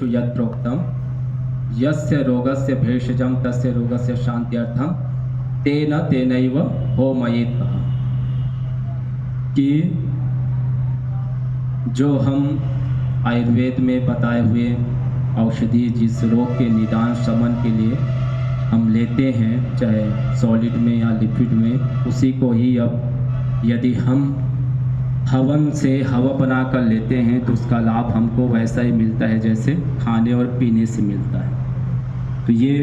शास्त्रेषु यत् प्रोक्तम यस्य रोगस्य भेषजम तस्य रोगस्य शांत्यर्थम तेन तेनैव होमयेत्। कि जो हम आयुर्वेद में बताए हुए औषधि जिस रोग के निदान शमन के लिए हम लेते हैं, चाहे सॉलिड में या लिक्विड में, उसी को ही अब यदि हम हवन से हवा बना कर लेते हैं तो उसका लाभ हमको वैसा ही मिलता है जैसे खाने और पीने से मिलता है। तो ये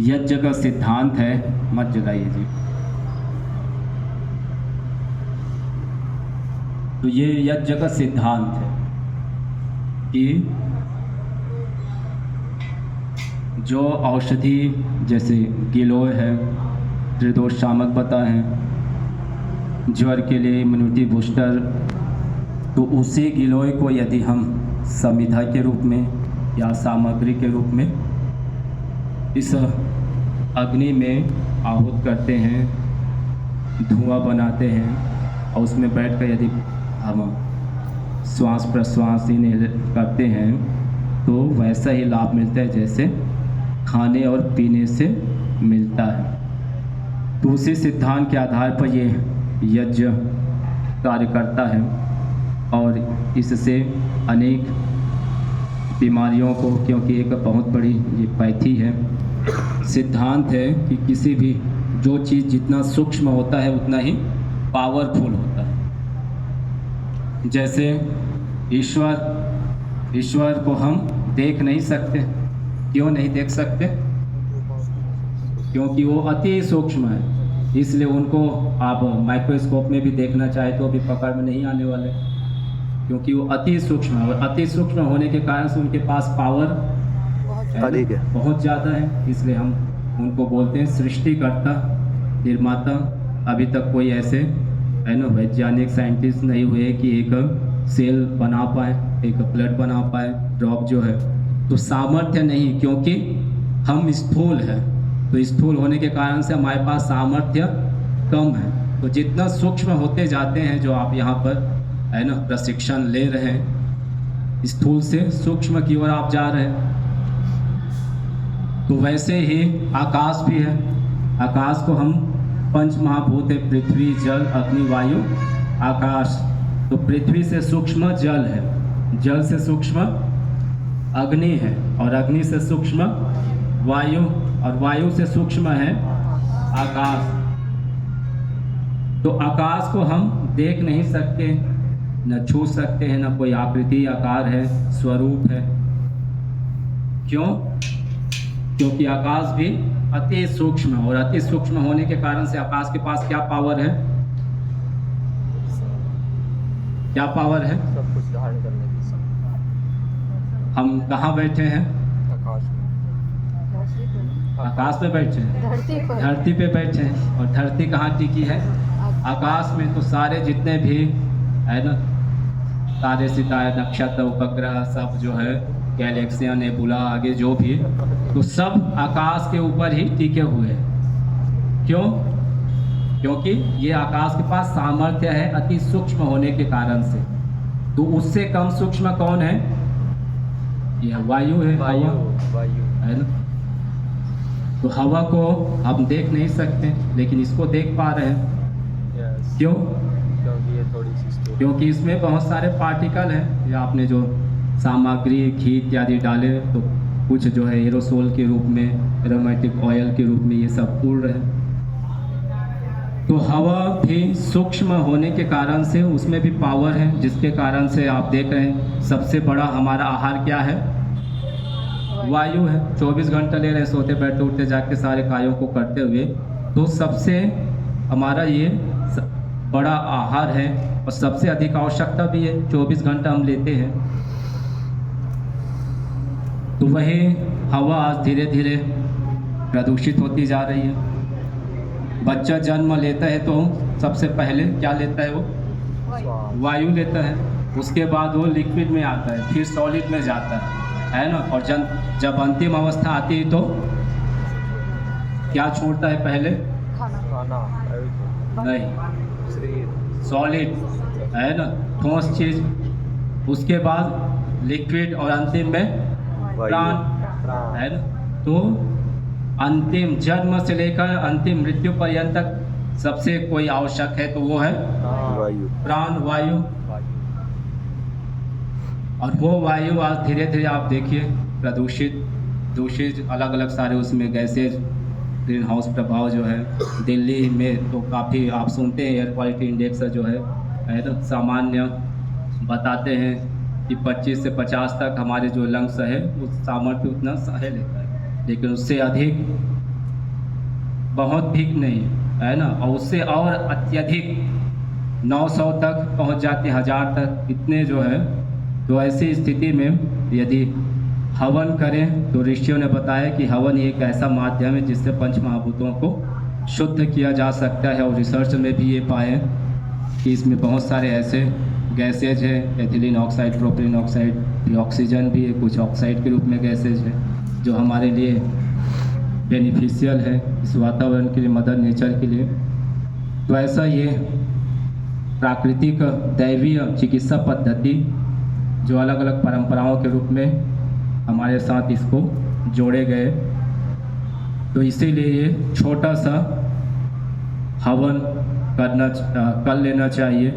यज्ञ का सिद्धांत है। मत जलाइए जी। तो ये यज्ञ का सिद्धांत है कि जो औषधि जैसे गिलोय है, त्रिदोष शामक बता है, ज्वर के लिए इम्यूनिटी बूस्टर, तो उसी गिलोय को यदि हम समिधा के रूप में या सामग्री के रूप में इस अग्नि में आहूत करते हैं, धुआं बनाते हैं और उसमें बैठकर यदि हम श्वास प्रश्वास इन्हेल करते हैं तो वैसा ही लाभ मिलता है जैसे खाने और पीने से मिलता है। तो उसी सिद्धांत के आधार पर ये यज्ञ कार्य करता है और इससे अनेक बीमारियों को, क्योंकि एक बहुत बड़ी ये पैथी है, सिद्धांत है कि किसी भी जो चीज़ जितना सूक्ष्म होता है उतना ही पावरफुल होता है। जैसे ईश्वर को हम देख नहीं सकते। क्यों नहीं देख सकते? क्योंकि वो अति सूक्ष्म है, इसलिए उनको आप माइक्रोस्कोप में भी देखना चाहे तो भी पकड़ में नहीं आने वाले, क्योंकि वो अति सूक्ष्म है। और अति सूक्ष्म होने के कारण से उनके पास पावर बहुत ज़्यादा है, इसलिए हम उनको बोलते हैं सृष्टिकर्ता, निर्माता। अभी तक कोई ऐसे है ना वैज्ञानिक साइंटिस्ट नहीं हुए कि एक सेल बना पाए, एक ब्लड बना पाए, ड्रॉप जो है। तो सामर्थ्य नहीं, क्योंकि हम स्थूल हैं, तो स्थूल होने के कारण से हमारे पास सामर्थ्य कम है। तो जितना सूक्ष्म होते जाते हैं, जो आप यहाँ पर है ना प्रशिक्षण ले रहे हैं, स्थूल से सूक्ष्म की ओर आप जा रहे हैं, तो वैसे ही आकाश भी है। आकाश को हम पंच महाभूत है, पृथ्वी, जल, अग्नि, वायु, आकाश। तो पृथ्वी से सूक्ष्म जल है, जल से सूक्ष्म अग्नि है, और अग्नि से सूक्ष्म वायु, और वायु से सूक्ष्म है आकाश। तो आकाश को हम देख नहीं सकते, न छू सकते हैं, न कोई आकृति आकार है, स्वरूप है। क्यों? क्योंकि आकाश भी अति सूक्ष्म है, और अति सूक्ष्म होने के कारण से आकाश के पास क्या पावर है? क्या पावर है? सब कुछ धारण करने की क्षमता। हम कहाँ बैठे हैं? आकाश में। आकाश पे बैठे हैं, धरती पे बैठे हैं। और धरती कहाँ टिकी है? आकाश में। तो सारे जितने भी है ना तारे, सितारे, नक्षत्र, उपग्रह, सब जो है गैलेक्सियां, नेबुला, आगे जो भी, तो सब आकाश के ऊपर ही टिके हुए हैं। क्यों? क्योंकि ये आकाश के पास सामर्थ्य है अति सूक्ष्म होने के कारण से। तो उससे कम सूक्ष्म कौन है? यह वायु है, वायु है ना। तो हवा को हम देख नहीं सकते, लेकिन इसको देख पा रहे हैं। क्यों? क्योंकि ये थोड़ी सी, क्योंकि इसमें बहुत सारे पार्टिकल हैं, या आपने जो सामग्री घी इत्यादि डाले, तो कुछ जो है एरोसोल के रूप में, एरोमेटिक ऑयल के रूप में ये सब उड़ रहे हैं। तो हवा भी सूक्ष्म होने के कारण से उसमें भी पावर है, जिसके कारण से आप देख रहे हैं सबसे बड़ा हमारा आहार क्या है? वायु है। 24 घंटा ले रहे हैं, सोते बैठते उठते जाके सारे कार्यों को करते हुए। तो सबसे हमारा ये बड़ा आहार है, और सबसे अधिक आवश्यकता भी है, 24 घंटा हम लेते हैं। तो वही हवा आज धीरे धीरे प्रदूषित होती जा रही है। बच्चा जन्म लेता है तो सबसे पहले क्या लेता है? वो वायु लेता है, उसके बाद वो लिक्विड में आता है, फिर सॉलिड में जाता है ना। और जब अंतिम अवस्था आती है तो क्या छोड़ता है पहले? खाना नहीं, शरीर, सॉलिड है ना, ठोस चीज। उसके बाद लिक्विड और अंतिम में प्राण, प्राण। है ना। तो अंतिम जन्म से लेकर अंतिम मृत्यु पर्यंत तक सबसे कोई आवश्यक है तो वो है वायु। प्राण वायु। वायु। और वो वायु आज धीरे धीरे आप देखिए प्रदूषित दूषित अलग अलग सारे उसमें गैसेज ग्रीन हाउस प्रभाव जो है दिल्ली में तो काफ़ी आप सुनते हैं एयर क्वालिटी इंडेक्स जो है ना, सामान्य बताते हैं कि 25 से 50 तक हमारे जो लंग्स है उस सामर्थ्य उतना सह लेता है, लेकिन उससे अधिक बहुत भी नहीं है ना, और उससे और अत्यधिक 900 तक पहुंच जाते, 1000 तक इतने जो है। तो ऐसी स्थिति में यदि हवन करें तो ऋषियों ने बताया कि हवन एक ऐसा माध्यम है जिससे पंच महाभूतों को शुद्ध किया जा सकता है। और रिसर्च में भी ये पाए कि इसमें बहुत सारे ऐसे गैसेज है, ethylene oxide, propylene oxide, oxygen भी है, कुछ ऑक्साइड के रूप में गैसेज है जो हमारे लिए बेनिफिशियल है इस वातावरण के लिए, मदर नेचर के लिए। तो ऐसा ये प्राकृतिक दैवीय चिकित्सा पद्धति जो अलग अलग परंपराओं के रूप में हमारे साथ इसको जोड़े गए, तो इसीलिए ये छोटा सा हवन कर लेना चाहिए,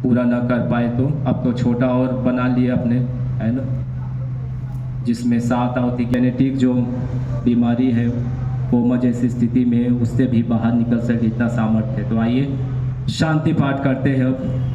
पूरा ना कर पाए तो। अब तो छोटा और बना लिए अपने, है ना, जिसमें 7 आवती जेनेटिक जो बीमारी है कोमा जैसी स्थिति में उससे भी बाहर निकल सके इतना सामर्थ्य है। तो आइए शांति पाठ करते हैं अब।